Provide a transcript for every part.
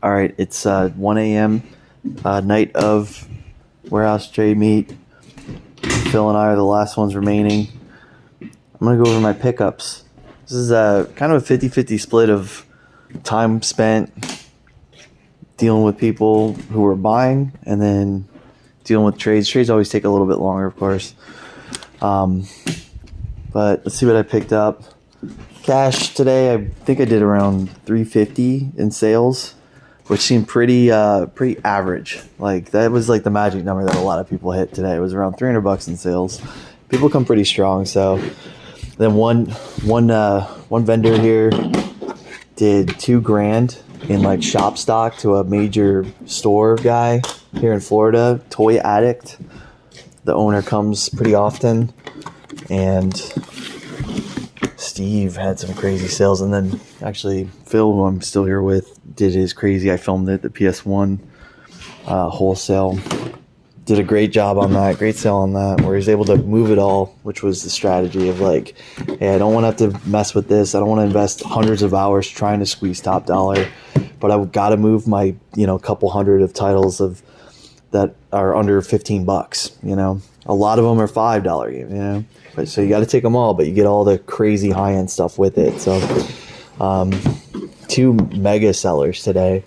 All right, it's 1 a.m. Night of warehouse trade meet. Phil and I are the last ones remaining. I'm going to go over my pickups. This is kind of a 50-50 split of time spent dealing with people who are buying and then dealing with trades. Trades always take a little bit longer, of course. But let's see what I picked up. Cash today, I think I did around $350 in sales, which seemed pretty average. Like that was like the magic number that a lot of people hit today. It was around $300 in sales. People come pretty strong. So then one vendor here did $2,000 in like shop stock to a major store guy here in Florida, Toy Addict. The owner comes pretty often, and Steve had some crazy sales, and then actually Phil, who I'm still here with, did his crazy. I filmed it, the PS1 wholesale. Did a great job on that, great sale on that, where he's able to move it all, which was the strategy of like, hey, I don't want to have to mess with this. I don't want to invest hundreds of hours trying to squeeze top dollar, but I've got to move my, couple hundred of titles that are under $15. A lot of them are $5 games, But so you got to take them all, but you get all the crazy high end stuff with it. So, 2 mega sellers today.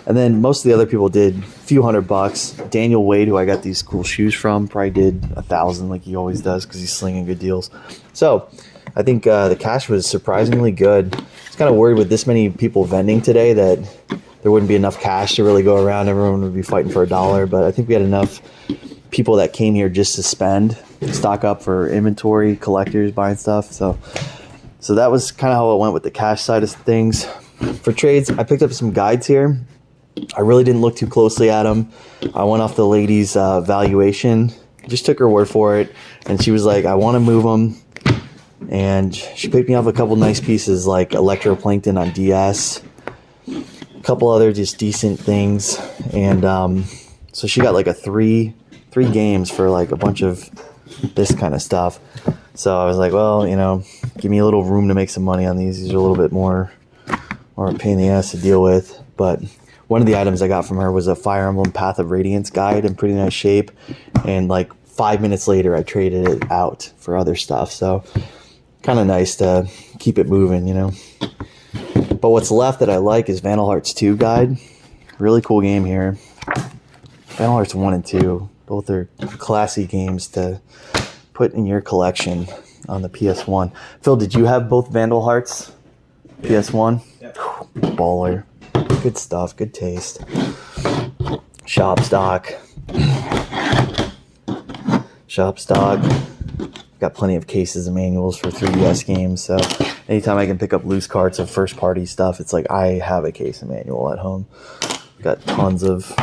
And then most of the other people did a few $100. Daniel Wade, who I got these cool shoes from, probably did $1,000 like he always does because he's slinging good deals. So I think the cash was surprisingly good. I was kind of worried with this many people vending today that there wouldn't be enough cash to really go around. Everyone would be fighting for $1, but I think we had enough people that came here just to spend, stock up for inventory, collectors buying stuff. So that was kind of how it went with the cash side of things. For trades, I picked up some guides here. I really didn't look too closely at them. I went off the lady's valuation, just took her word for it, and she was like, I want to move them. And she picked me up a couple nice pieces like Electroplankton on DS, a couple other just decent things. And so she got like a three games for like a bunch of this kind of stuff. So I was like, well, give me a little room to make some money on these. These are a little bit more a pain in the ass to deal with. But one of the items I got from her was a Fire Emblem Path of Radiance guide in pretty nice shape. And like 5 minutes later, I traded it out for other stuff. So kind of nice to keep it moving, But what's left that I like is Vandal Hearts 2 guide. Really cool game here. Vandal Hearts 1 and 2. Both are classy games to put in your collection on the PS1. Phil, did you have both Vandal Hearts? PS1? Yep. Baller. Good stuff. Good taste. Shop stock. Got plenty of cases and manuals for 3DS games, so anytime I can pick up loose carts of first party stuff, it's like I have a case and manual at home. Got tons of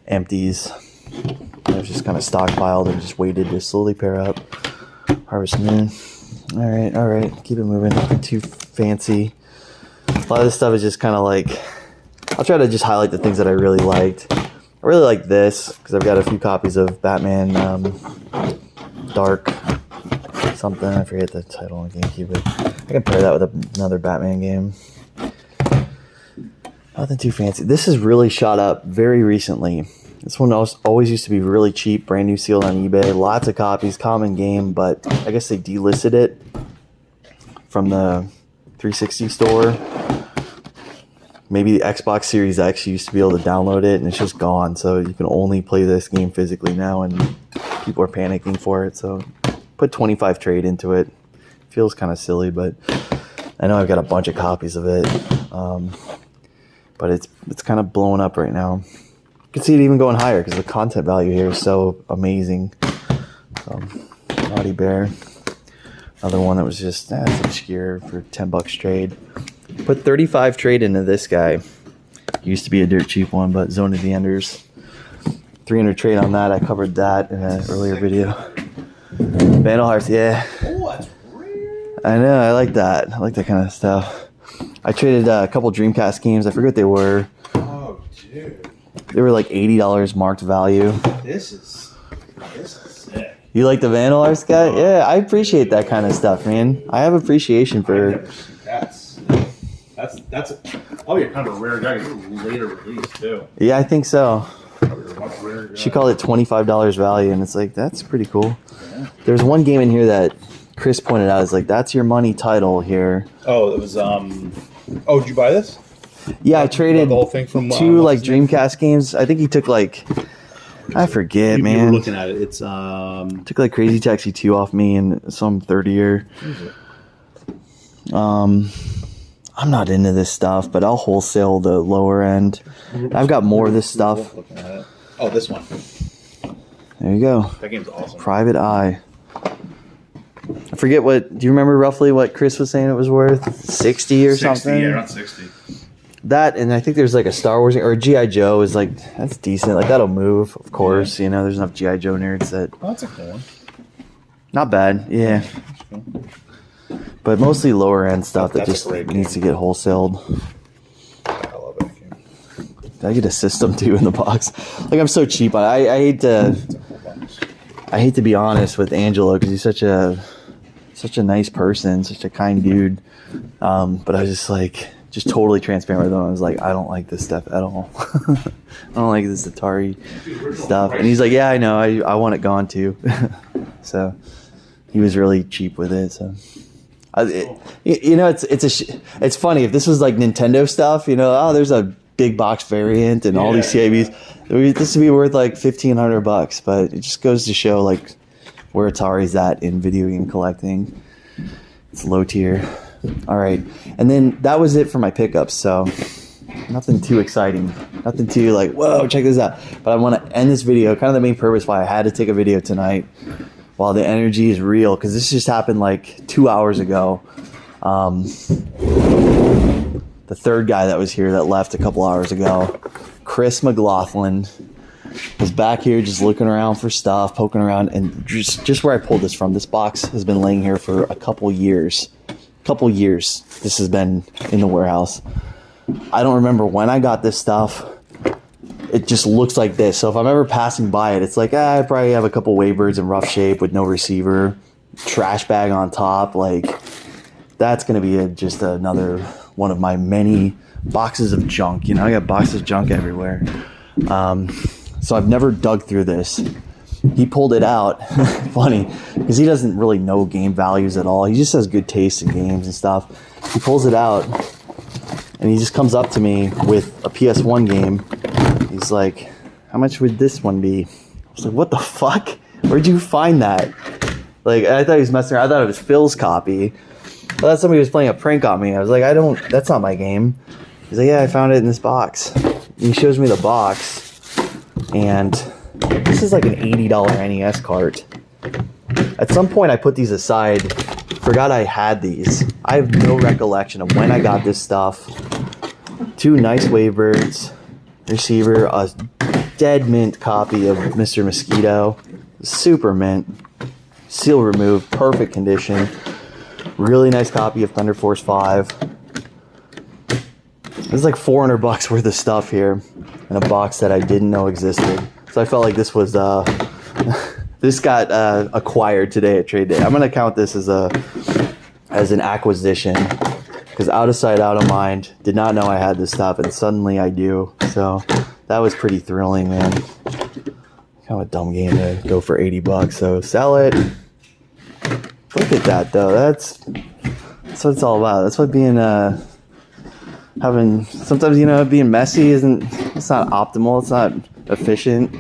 empties. I was just kind of stockpiled and just waited to slowly pair up. Harvest Moon. All right. Keep it moving. Nothing too fancy. A lot of this stuff is just kind of like, I'll try to just highlight the things that I really liked. I really like this because I've got a few copies of Batman Dark something. I forget the title on GameCube, but I can pair that with another Batman game. Nothing too fancy. This has really shot up very recently. This one always used to be really cheap, brand new sealed on eBay. Lots of copies, common game, but I guess they delisted it from the 360 store. Maybe the Xbox Series X, you used to be able to download it, and it's just gone. So you can only play this game physically now, and people are panicking for it. So put 25 trade into it. Feels kind of silly, but I know I've got a bunch of copies of it. But it's kind of blowing up right now. You can see it even going higher because the content value here is so amazing. Naughty Bear. Another one that was just it's obscure for $10 trade. Put 35 trade into this guy. Used to be a dirt cheap one, but Zone of the Enders. 300 trade on that. I covered that in an earlier video. Vandal Hearts, yeah. Oh, that's rare. I know, I like that. I like that kind of stuff. I traded a couple Dreamcast games. I forget what they were. Oh, dude. They were like $80 marked value. This is sick. You like the Vandal Hearts guy? Yeah, I appreciate that kind of stuff, man. I have appreciation for... That's That's probably kind of a rare guy. Later release too. Yeah, I think so. Probably a much rare guy. She called it $25 value, and it's like, that's pretty cool. Yeah. There's one game in here that Chris pointed out is like, that's your money title here. Oh, it was Oh, did you buy this? Yeah, I traded the whole thing from two like what's his name? Dreamcast games. I think he took like, I forget, You were man. looking at it. It's Took like Crazy Taxi 2 off me and some 30-year. I'm not into this stuff, but I'll wholesale the lower end. I've got more of this stuff. Looking at it. Oh, this one. There you go. That game's awesome. Private Eye. I forget what. Do you remember roughly what Chris was saying it was worth? 60 or 60, something. yeah, around 60. That, and I think there's like a Star Wars or a G.I. Joe is like, that's decent. Like that'll move, of course. You know, there's enough G.I. Joe nerds that. Oh, that's a cool one. Not bad, yeah. But mostly lower end stuff that That's a just great needs to get wholesaled. I love that game. Did I get a system too in the box? Like I'm so cheap on it. I hate to. It's a cool box. I hate to be honest with Angelo because he's such a nice person, such a kind dude. But I was just like, just totally transparent with him. I was like, I don't like this stuff at all. I don't like this Atari stuff. And he's like, yeah, I know. I want it gone too. So he was really cheap with it. So. You know, it's funny if this was like Nintendo stuff. You know, oh, there's a big box variant and all these CIBs. This would be worth like $1,500, but it just goes to show like where Atari's at in video game collecting. It's low tier. All right, and then that was it for my pickups. So nothing too exciting, nothing too like whoa, check this out. But I want to end this video. Kind of the main purpose why I had to take a video tonight. While the energy is real, because this just happened like 2 hours ago. The third guy that was here that left a couple hours ago, Chris McLaughlin, was back here just looking around for stuff, poking around, and just where I pulled this from, this box has been laying here for a couple years. This has been in the warehouse. I don't remember when I got this stuff. It just looks like this. So if I'm ever passing by it, it's like, I probably have a couple Waybirds in rough shape with no receiver, trash bag on top. Like, that's going to be just another one of my many boxes of junk. You know, I got boxes of junk everywhere. So I've never dug through this. He pulled it out. Funny, because he doesn't really know game values at all. He just has good taste in games and stuff. He pulls it out, and he just comes up to me with a PS1 game. He's like, how much would this one be? I was like, what the fuck? Where'd you find that? Like, I thought he was messing around. I thought it was Phil's copy. I thought somebody was playing a prank on me. I was like, that's not my game. He's like, yeah, I found it in this box. And he shows me the box. And this is like an $80 NES cart. At some point, I put these aside. Forgot I had these. I have no recollection of when I got this stuff. Two nice Waybirds. Receiver, a dead mint copy of Mr. Mosquito, super mint, seal removed, perfect condition, really nice copy of Thunder Force 5. There's like $400 worth of stuff here in a box that I didn't know existed. So I felt like this was this got acquired today at Trade Day. I'm gonna count this as an acquisition. Because out of sight, out of mind, did not know I had this stuff, and suddenly I do. So that was pretty thrilling, man. Kind of a dumb game to go for $80. So sell it. Look at that, though. That's what it's all about. That's what being sometimes, you know, being messy it's not optimal. It's not efficient,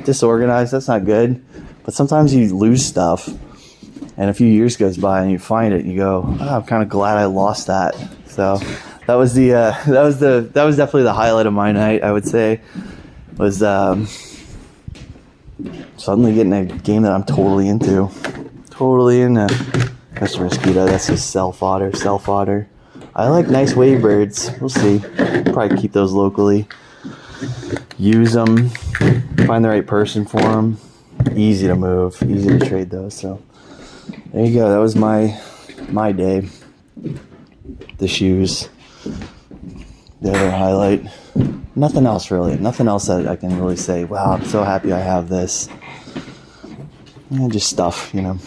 disorganized. That's not good. But sometimes you lose stuff. And a few years goes by and you find it and you go, oh, I'm kind of glad I lost that. So that was definitely the highlight of my night, I would say, was suddenly getting a game that I'm totally into. Mr. Mosquito, that's his cell fodder. I like nice Waybirds. We'll see. Probably keep those locally. Use them. Find the right person for them. Easy to move. Easy to trade those. So there you go. That was my day. The shoes. The other highlight. Nothing else really. Nothing else that I can really say, wow, I'm so happy I have this. Just stuff, you know.